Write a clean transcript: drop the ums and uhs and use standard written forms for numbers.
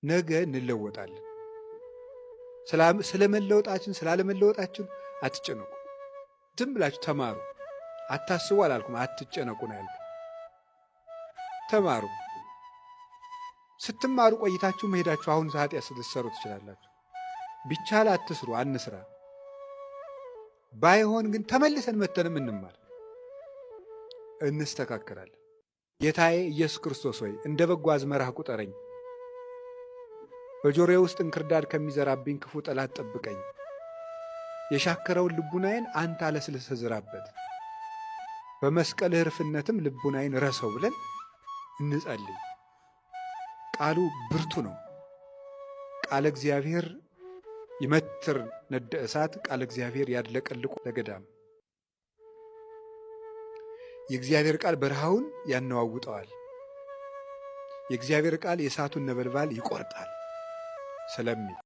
ነገ እንለወጣለን። ስለመለወጣችን ስላለመለወጣችን አትጨነቁ። ዝም ብላችሁ ተማሩ። አታስቡ አላልኩም፣ አትጨነቁ ነው ያልኩት። ተማሩ። ስትማሩ ቆይታችሁ መሄዳችሁ አሁን ኃጢአት ስትሰሩ ትችላላችሁ። ቢቻል አትስሩ፣ አንስራ። ባይሆን ግን ተመልሰን መተንም እንማር፣ እንስተካከላለን። ጌታዬ ኢየሱስ ክርስቶስ ሆይ እንደ በጎ አዝመራህ ቁጠረኝ። በጆሮዬ ውስጥ እንክርዳድ ከሚዘራብኝ ክፉ ጠላት ጠብቀኝ። የሻከረውን ልቡናዬን አንተ አለስልሰህ ዝራበት፣ በመስቀልህ ርፍነትም ልቡናዬን ረሰው ብለን እንጸልይ። ቃሉ ብርቱ ነው። ቃለ እግዚአብሔር ይመትር ነደ እሳት፣ ቃለ እግዚአብሔር ያድለቀልቁ ለገዳም። የእግዚአብሔር ቃል በረሃውን ያነዋውጠዋል። የእግዚአብሔር ቃል የእሳቱን ነበልባል ይቆርጣል ስለሚል